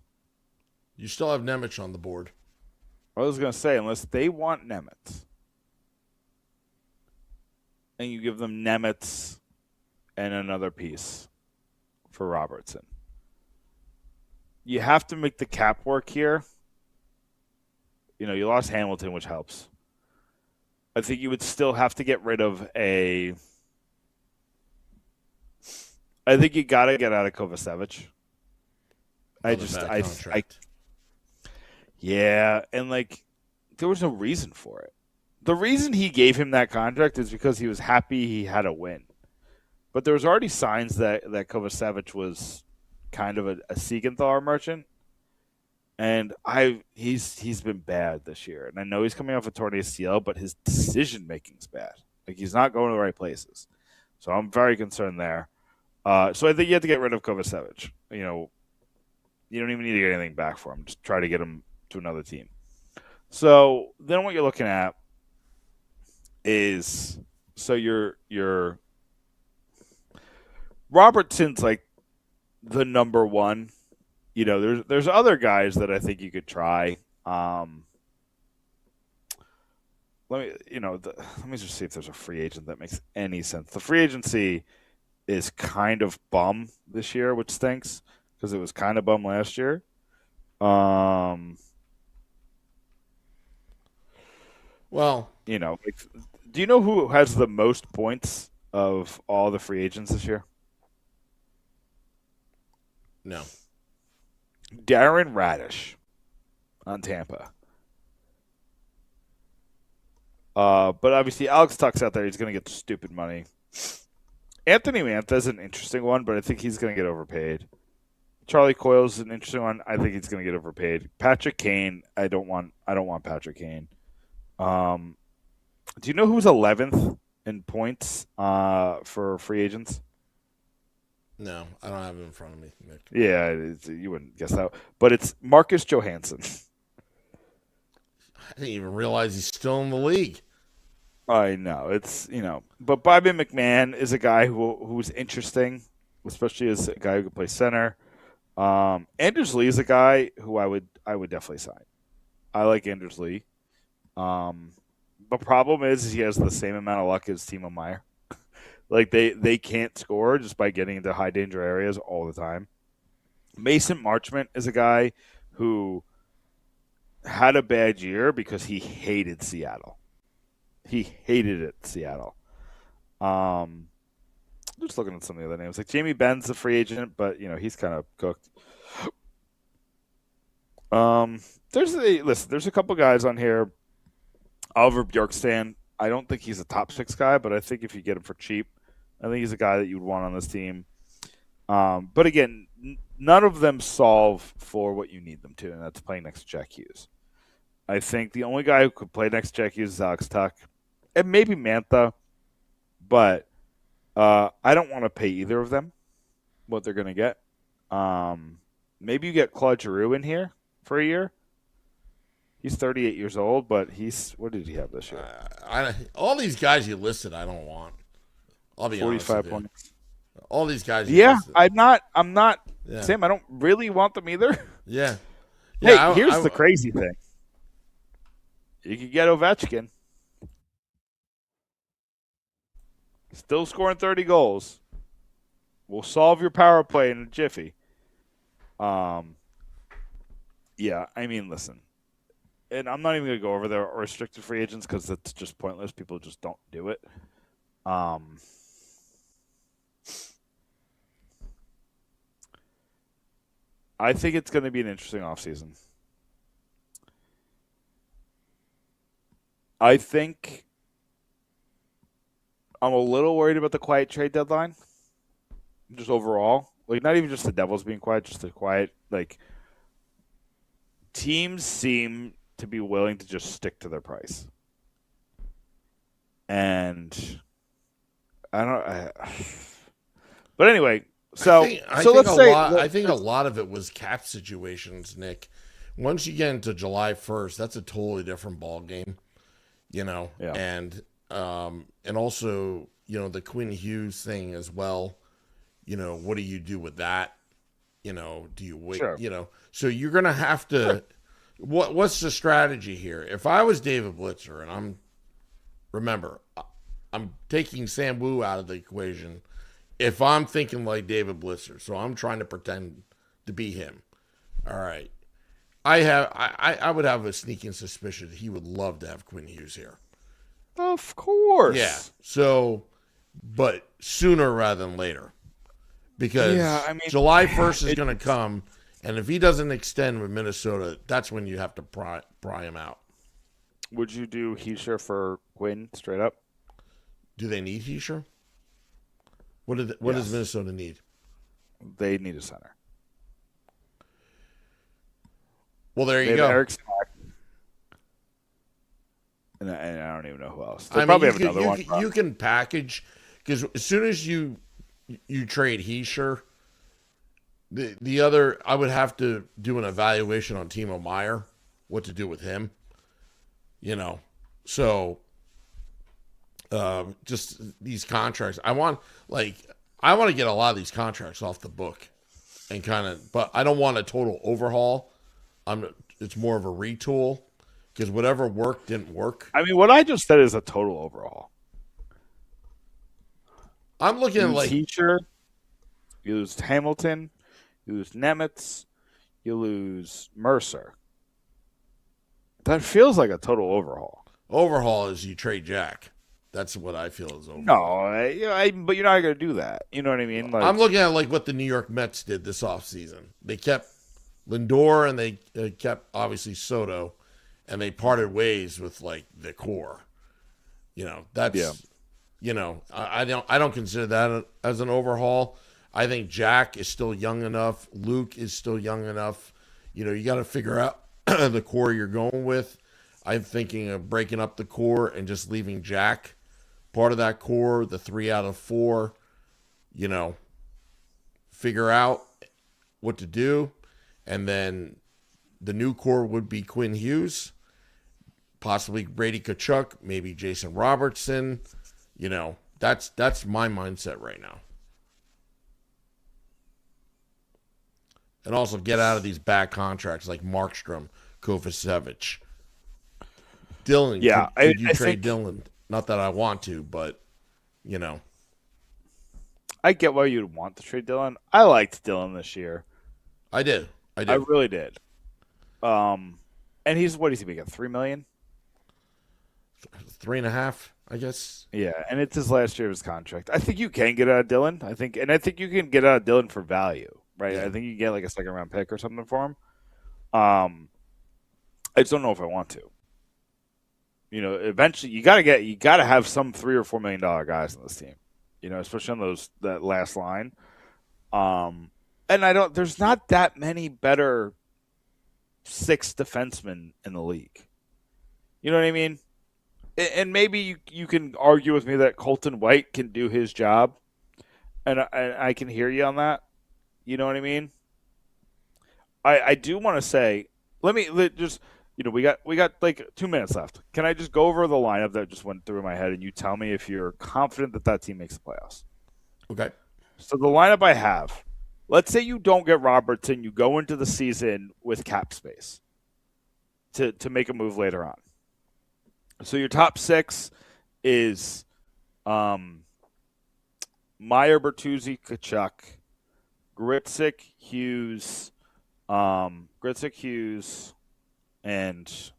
you still have Nemec on the board. I was going to say, unless they want Nemec. And you give them Nemec and another piece for Robertson. You have to make the cap work here. You lost Hamilton, which helps. I think you would still have to get rid of I think you got to get out of Kovacevic. Yeah, and there was no reason for it. The reason he gave him that contract is because he was happy he had a win. But there was already signs that Kovacevic was kind of a Siegenthaler merchant. And he's been bad this year. And I know he's coming off a torn ACL, but his decision-making's bad. He's not going to the right places. So I'm very concerned there. So I think you have to get rid of Kovacevic. You don't even need to get anything back for him. Just try to get him to another team. So then what you're looking at is so you're Robertson's like the number one. You know, there's other guys that I think you could try. Let me just see if there's a free agent that makes any sense. The free agency is kind of bum this year, which stinks because it was kind of bum last year. Well, do you know who has the most points of all the free agents this year? no. Darren Radish on Tampa. But obviously Alex Tuck's out there. He's going to get stupid money. Anthony Mantha is an interesting one, but I think he's going to get overpaid. Charlie Coyle's an interesting one. I think he's going to get overpaid. Patrick Kane, I don't want Patrick Kane. Do you know who's 11th in points for free agents? No, I don't have it in front of me, Nick. Yeah, you wouldn't guess that. But it's Marcus Johansson. I didn't even realize he's still in the league. I know. But Bobby McMahon is a guy who's interesting, especially as a guy who can play center. Anders Lee is a guy who I would definitely sign. I like Anders Lee. The problem is he has the same amount of luck as Timo Meyer. Like they can't score just by getting into high danger areas all the time. Mason Marchment is a guy who had a bad year because he hated Seattle. He hated it, Seattle. Just looking at some of the other names. Like Jamie Benn's a free agent, but he's kind of cooked. There's a couple guys on here. Oliver Bjorkstrand, I don't think he's a top 6 guy, but I think if you get him for cheap, I think he's a guy that you would want on this team. But again, none of them solve for what you need them to, and that's playing next to Jack Hughes. I think the only guy who could play next to Jack Hughes is Alex Tuck, and maybe Mantha, but I don't want to pay either of them what they're going to get. Maybe you get Claude Giroux in here for a year. He's 38 years old, but what did he have this year? All these guys you listed, I don't want. I'll be 45 points. All these guys. Yeah, I'm not. Yeah. Sam, I don't really want them either. Yeah. Hey, here's the crazy thing. You could get Ovechkin. Still scoring 30 goals. Will solve your power play in a jiffy. Yeah, I mean, listen. And I'm not even going to go over the restricted free agents because it's just pointless. People just don't do it. I think it's going to be an interesting offseason. I think I'm a little worried about the quiet trade deadline. Just overall. Like, not even just the Devils being quiet, just the quiet. Like, teams seem to be willing to just stick to their price. And but anyway, I think a lot of it was cap situations, Nick. Once you get into July 1st, that's a totally different ball game, Yeah. And also, the Quinn Hughes thing as well. What do you do with that? Do you wait? Sure. So you're going to have to. Sure. What's the strategy here? If I was David Blitzer, and I'm taking Sam Wu out of the equation. If I'm thinking like David Blitzer, so I'm trying to pretend to be him. All right. I would have a sneaking suspicion that he would love to have Quinn Hughes here. Of course. Yeah. So, but sooner rather than later. Because July 1st is going to come, and if he doesn't extend with Minnesota, that's when you have to pry him out. Would you do Heischer for Quinn straight up? Do they need Heischer? What does Minnesota need? They need a center. Well, there you go. Eric's back. And I don't even know who else. They probably have another one. You can package, because as soon as you trade Heischer, the other, I would have to do an evaluation on Timo Meyer, what to do with him. So Just these contracts. I want to get a lot of these contracts off the book and but I don't want a total overhaul. It's more of a retool because whatever worked didn't work. I mean, what I just said is a total overhaul. I'm looking at Teacher, you lose Hamilton, you lose Nemitz, you lose Mercer. That feels like a total overhaul. Overhaul is you trade Jack. That's what I feel is overhaul. No, but you're not going to do that. You know what I mean? I'm looking at what the New York Mets did this offseason. They kept Lindor and they kept obviously Soto, and they parted ways with the core. That's I don't consider that as an overhaul. I think Jack is still young enough. Luke is still young enough. You got to figure out the core you're going with. I'm thinking of breaking up the core and just leaving Jack part of that core, the 3 out of 4, figure out what to do. And then the new core would be Quinn Hughes, possibly Brady Tkachuk, maybe Jason Robertson. That's my mindset right now. And also get out of these bad contracts like Markstrom, Kovacevic. Dylan, yeah, could you trade Dylan? Not that I want to, but, I get why you'd want to trade Dylan. I liked Dylan this year. I did. I really did. And what is he making? $3 million? 3.5, I guess. Yeah, and it's his last year of his contract. I think you can get out of Dylan. I think you can get out of Dylan for value, right? Yeah. I think you can get a second round pick or something for him. I just don't know if I want to. Eventually you got to have some $3 or $4 million guys on this team. Especially on that last line. And there's not that many better 6 defensemen in the league. You know what I mean? And maybe you can argue with me that Colton White can do his job, and I can hear you on that. You know what I mean? I do want to say, we got 2 minutes left. Can I just go over the lineup that just went through my head, and you tell me if you're confident that team makes the playoffs? Okay. So the lineup I have, let's say you don't get Robertson, you go into the season with cap space to make a move later on. So your top 6 is Meyer, Bertuzzi, Tkachuk, Gritsik, Hughes, and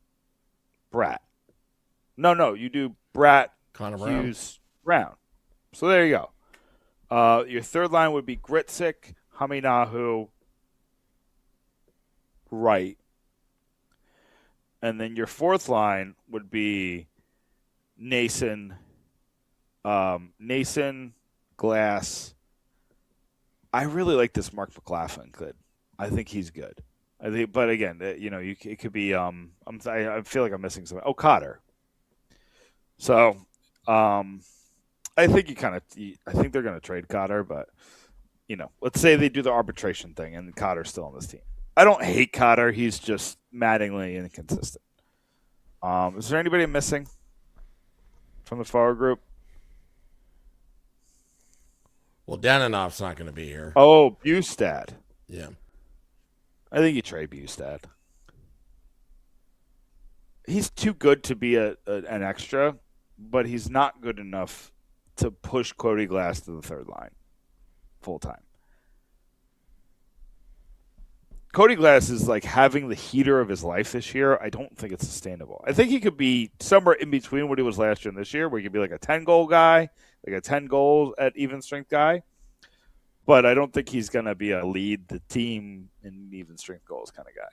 Bratt. No, you do Bratt, Connor Hughes, Brown. So there you go. Your third line would be Gritsik, Haminahu, Wright. And then your fourth line would be Nason, Glass. I really like this Mark McLaughlin kid. I think he's good. But again, it could be. I feel like I'm missing something. Oh, Cotter. So, I think I think they're going to trade Cotter, but let's say they do the arbitration thing and Cotter's still on this team. I don't hate Cotter. He's just maddeningly inconsistent. Is there anybody missing from the forward group? Well, Danonov's not going to be here. Oh, Bustad. Yeah. I think you trade Bustad. He's too good to be an extra, but he's not good enough to push Cody Glass to the third line full time. Cody Glass is having the heater of his life this year. I don't think it's sustainable. I think he could be somewhere in between what he was last year and this year, where he could be a 10-goal guy, a 10 goals at even strength guy. But I don't think he's going to be a lead the team in even strength goals kind of guy.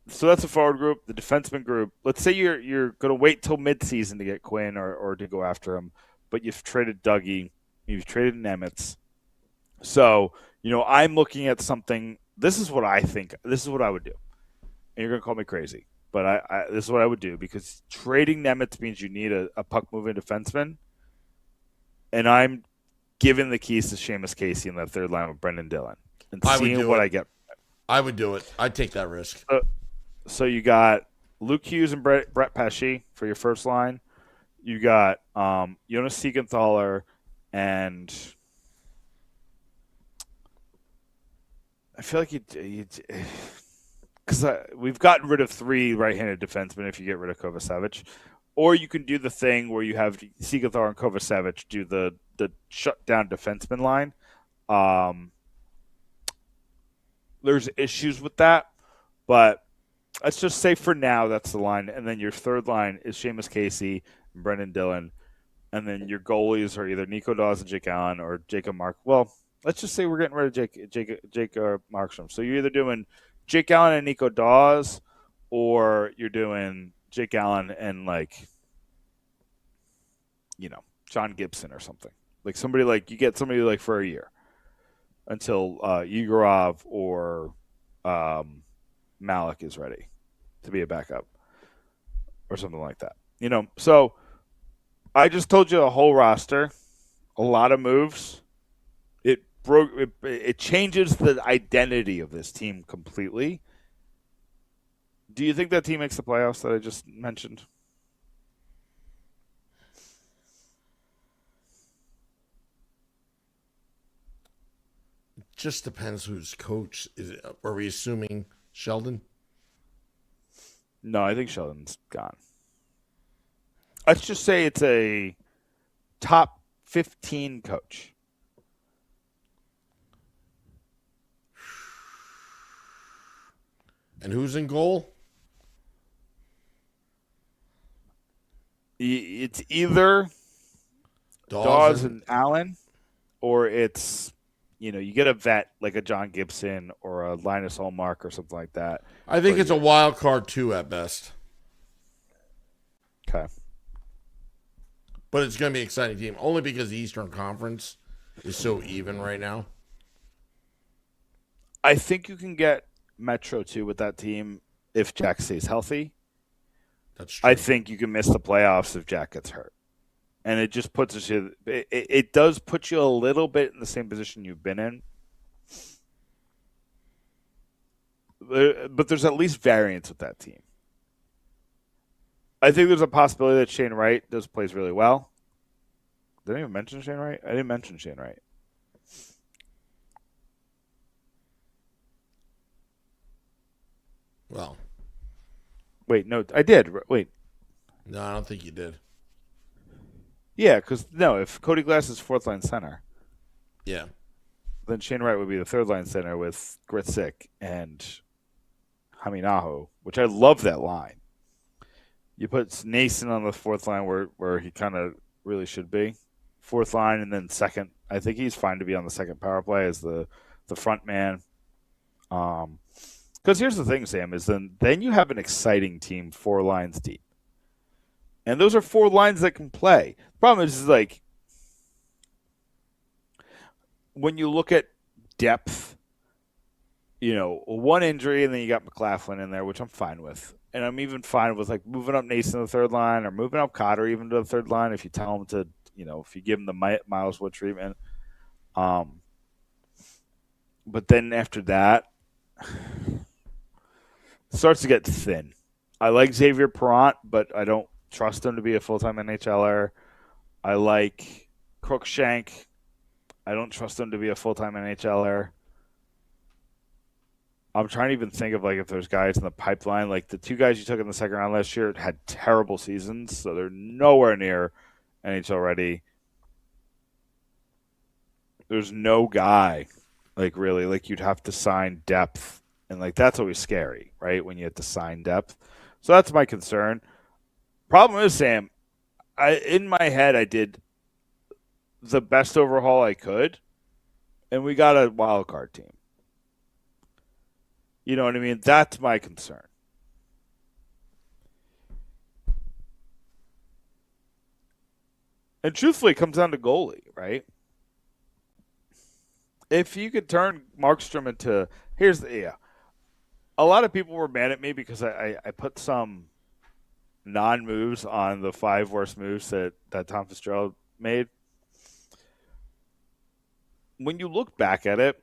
So that's the forward group. The defenseman group, let's say you're going to wait till midseason to get Quinn or to go after him, but you've traded Dougie, you've traded Nemitz. So, I'm looking at something. This is what I think. This is what I would do. And you're going to call me crazy, but this is what I would do, because trading Nemitz means you need a puck-moving defenseman, and I'm giving the keys to Seamus Casey in that third line with Brendan Dillon and seeing what I get. I would do it. I'd take that risk. So you got Luke Hughes and Brett Pesce for your first line. You got Jonas Siegenthaler and I feel like because we've gotten rid of 3 right-handed defensemen if you get rid of Kovacevic. Or you can do the thing where you have Siegenthaler and Kovacevic do the shutdown defenseman line. There's issues with that, but let's just say for now that's the line. And then your third line is Seamus Casey and Brendan Dillon. And then your goalies are either Nico Dawes and Jake Allen or Jacob Mark. Well, let's just say we're getting rid of Jake Markstrom. So you're either doing Jake Allen and Nico Dawes, or you're doing Jake Allen and John Gibson or something. Like somebody you get somebody for a year until Yegorov or Malik is ready to be a backup or something like that. So I just told you a whole roster, a lot of moves. It changes the identity of this team completely. Do you think that team makes the playoffs that I just mentioned? Just depends who's coach. Are we assuming Sheldon? No, I think Sheldon's gone. Let's just say it's a top 15 coach. And who's in goal? It's either Dawes and Allen, or it's, you get a vet like a John Gibson or a Linus Ullmark or something like that. I think it's a wild card 2 at best. Okay. But it's going to be an exciting team, only because the Eastern Conference is so even right now. I think you can get Metro 2 with that team if Jack stays healthy. That's true. I think you can miss the playoffs if Jack gets hurt. And it just puts us – it does put you a little bit in the same position you've been in. But there's at least variance with that team. I think there's a possibility that Shane Wright plays really well. Did I even mention Shane Wright? I didn't mention Shane Wright. Well. Wait, no, I did. Wait. No, I don't think you did. Yeah, because, if Cody Glass is fourth-line center. Yeah. Then Shane Wright would be the third-line center with Gritsik and Haminaho, which I love that line. You put Nason on the fourth line where he kind of really should be. Fourth line and then second. I think he's fine to be on the second power play as the front man. Because here's the thing, Sam, is then you have an exciting team 4 lines deep. And those are 4 lines that can play. The problem is when you look at depth, one injury and then you got McLaughlin in there, which I'm fine with. And I'm even fine with moving up Nason to the third line or moving up Cotter even to the third line if you tell him to, if you give him the Miles Wood treatment. But then after that, it starts to get thin. I like Xavier Perrant, but I don't trust him to be a full-time NHLer. I like Crookshank. I don't trust him to be a full-time NHLer. I'm trying to even think of if there's guys in the pipeline. The 2 guys you took in the second round last year had terrible seasons, so they're nowhere near NHL ready. There's no guy really you'd have to sign depth, and that's always scary, right? When you have to sign depth. So that's my concern. Problem is, Sam, in my head I did the best overhaul I could, and we got a wild card team. You know what I mean? That's my concern. And truthfully, it comes down to goalie, right? If you could turn Markstrom into a lot of people were mad at me because I put some non-moves on the 5 worst moves that Tom Fitzgerald made. When you look back at it,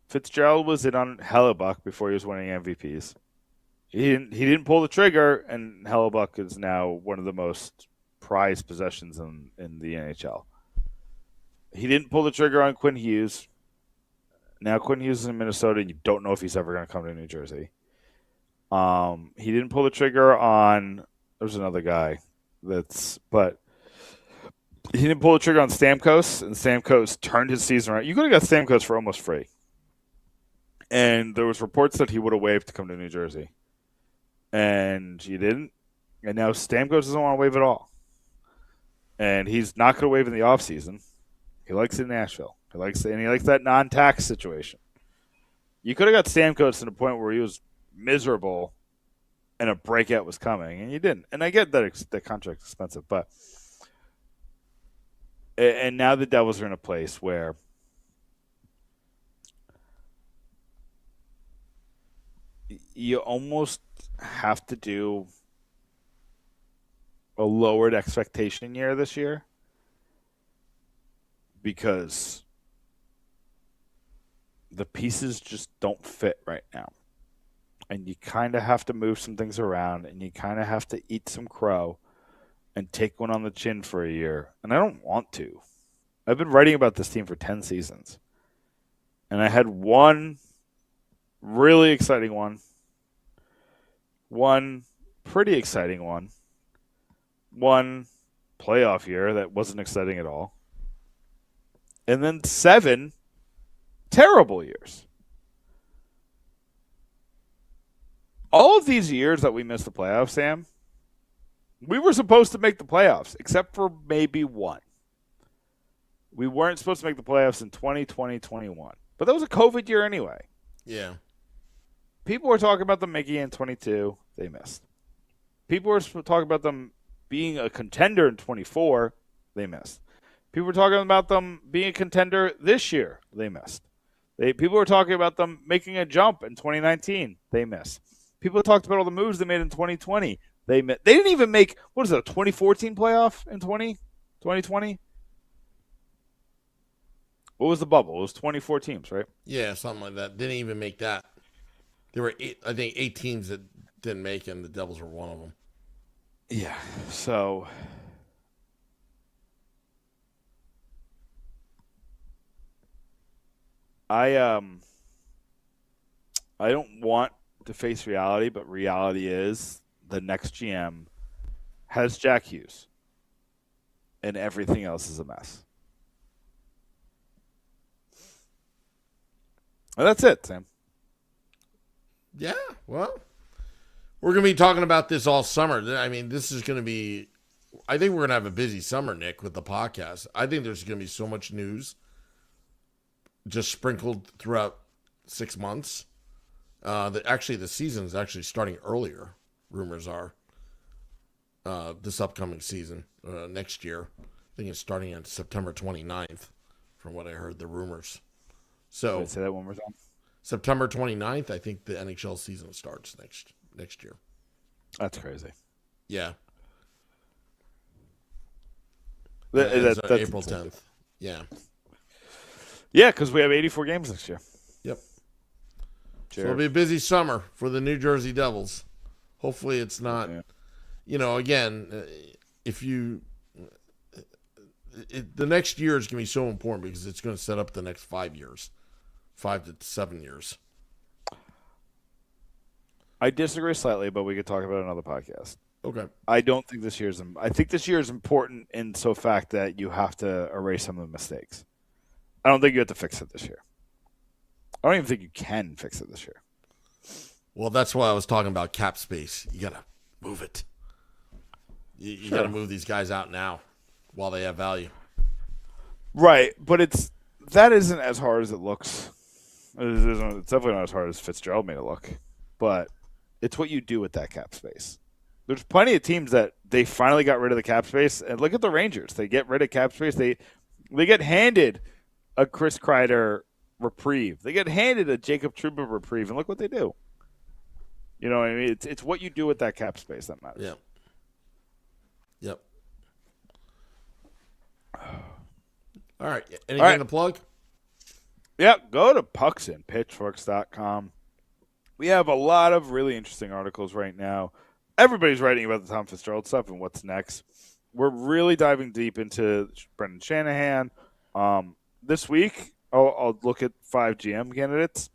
Fitzgerald was in on Hellebuck before he was winning MVPs. He didn't pull the trigger, and Hellebuck is now one of the most prized possessions in the NHL. He didn't pull the trigger on Quinn Hughes. Now Quinn Hughes is in Minnesota, and you don't know if he's ever going to come to New Jersey. He didn't pull the trigger on. There's another guy but he didn't pull the trigger on Stamkos, and Stamkos turned his season around. You could have got Stamkos for almost free, and there was reports that he would have waived to come to New Jersey, and he didn't. And now Stamkos doesn't want to waive at all, and he's not going to waive in the offseason. He likes it in Nashville. He likes that non-tax situation. You could have got Stamkos to the point where he was miserable and a breakout was coming, and you didn't. And I get that the contract's expensive, but and now the Devils are in a place where you almost have to do a lowered expectation year this year because the pieces just don't fit right now. And you kind of have to move some things around, and you kind of have to eat some crow and take one on the chin for a year. And I don't want to. I've been writing about this team for 10 seasons. And I had one really exciting one pretty exciting one playoff year that wasn't exciting at all, and then 7 terrible years. All of these years that we missed the playoffs, Sam, we were supposed to make the playoffs, except for maybe one. We weren't supposed to make the playoffs in 2020, 21. But that was a COVID year anyway. Yeah. People were talking about them making it in 22. They missed. People were talking about them being a contender in 24. They missed. People were talking about them being a contender this year. They missed. People were talking about them making a jump in 2019. They missed. People talked about all the moves they made in 2020. They didn't even make, what is it, a 2014 playoff in 2020? What was the bubble? It was 24 teams, right? Yeah, something like that. Didn't even make that. There were, I think, 8 teams that didn't make it, and the Devils were one of them. Yeah, so I don't want to face reality, but reality is the next GM has Jack Hughes, and everything else is a mess. And that's it, Sam. Yeah, well, we're going to be talking about this all summer. I mean, this is going to be, I think we're going to have a busy summer, Nick, with the podcast. I think there's going to be so much news just sprinkled throughout 6 months. That actually the season is actually starting earlier, rumors are, this upcoming season, next year. I think it's starting on September 29th, from what I heard, the rumors. So, say that one more time. September 29th, I think the NHL season starts next year. That's crazy. Yeah. That's April 10th. Yeah. Yeah, because we have 84 games next year. Yep. So it'll be a busy summer for the New Jersey Devils. Hopefully it's not, again, the next year is going to be so important because it's going to set up the next 5 years, 5 to 7 years. I disagree slightly, but we could talk about another podcast. Okay. I don't think this year I think this year is important in so fact that you have to erase some of the mistakes. I don't think you have to fix it this year. I don't even think you can fix it this year. Well, that's why I was talking about cap space. You got to move it. You got to move these guys out now while they have value. Right, but that isn't as hard as it looks. It's definitely not as hard as Fitzgerald made it look. But it's what you do with that cap space. There's plenty of teams that they finally got rid of the cap space. And look at the Rangers. They get rid of cap space. They get handed a Chris Kreider reprieve. They get handed a Jacob Trouba reprieve. And look what they do. You know what I mean? It's what you do with that cap space that matters. Yeah. Yep. All right. Anything to plug? Yeah, go to pucksandpitchforks.com. We have a lot of really interesting articles right now. Everybody's writing about the Tom Fitzgerald stuff and what's next. We're really diving deep into Brendan Shanahan. This week, I'll look at 5 GM candidates.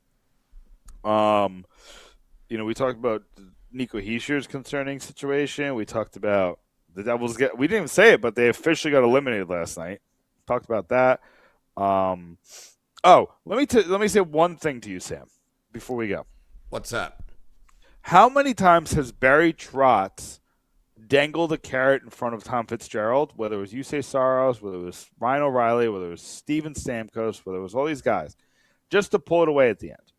We talked about Nico Heischer's concerning situation. We talked about the Devils we didn't even say it, but they officially got eliminated last night. Talked about that. Let me say one thing to you, Sam, before we go. What's that? How many times has Barry Trotz dangled a carrot in front of Tom Fitzgerald, whether it was Yusei Saros, whether it was Ryan O'Reilly, whether it was Steven Stamkos, whether it was all these guys, just to pull it away at the end?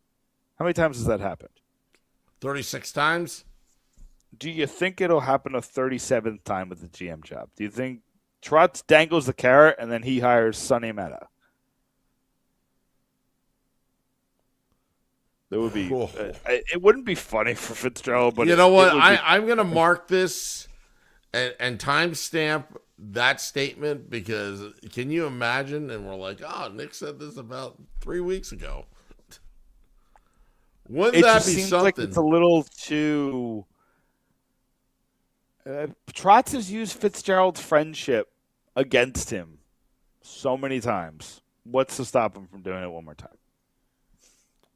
How many times has that happened? 36 times. Do you think it'll happen a 37th time with the GM job? Do you think Trotz dangles the carrot and then he hires Sonny Mehta? That would be. It wouldn't be funny for Fitzgerald, but you know what? I'm going to mark this and timestamp that statement, because can you imagine? And we're like, oh, Nick said this about 3 weeks ago. Wouldn't that be seems something? Like it's a little too. Trotz has used Fitzgerald's friendship against him so many times. What's to stop him from doing it one more time?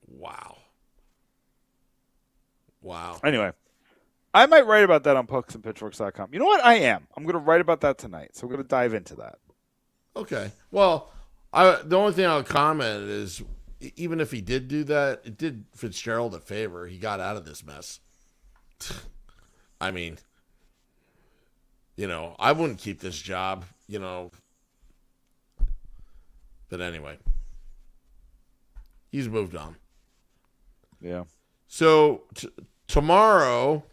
Wow. Anyway, I might write about that on pucksandpitchforks.com. You know what? I am. I'm going to write about that tonight, so we're going to dive into that. Okay. Well, the only thing I'll comment is, even if he did do that, it did Fitzgerald a favor. He got out of this mess. I mean, I wouldn't keep this job, But anyway, he's moved on. Yeah. So tomorrow,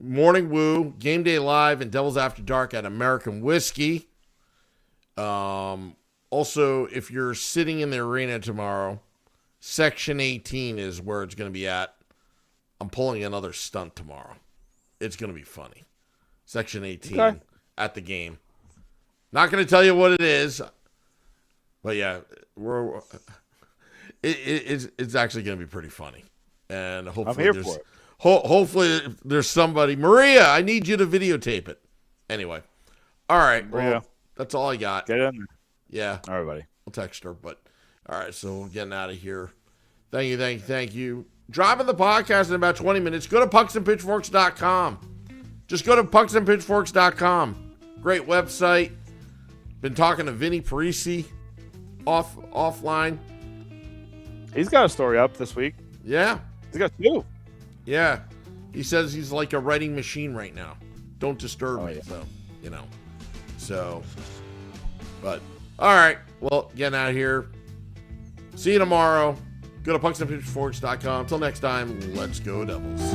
Morning Woo, Game Day Live, and Devils After Dark at American Whiskey. Also, if you're sitting in the arena tomorrow, Section 18 is where it's going to be at. I'm pulling another stunt tomorrow. It's going to be funny. Section 18 at the game. Not going to tell you what it is, but yeah, it's actually going to be pretty funny. And hopefully hopefully there's somebody. Maria, I need you to videotape it. Anyway. All right. Well, that's all I got. Get in there. Yeah. All right, buddy. I'll text her. But all right, so we're getting out of here. Thank you. Dropping the podcast in about 20 minutes. Go to pucksandpitchforks.com. Just go to pucksandpitchforks.com. Great website. Been talking to Vinny Parisi offline. He's got a story up this week. Yeah. He's got 2. Yeah. He says he's like a writing machine right now. Don't disturb me. Yeah. So, but, all right. Well, getting out of here. See you tomorrow. Go to pucksandpitchforks.com. Until next time, let's go Devils.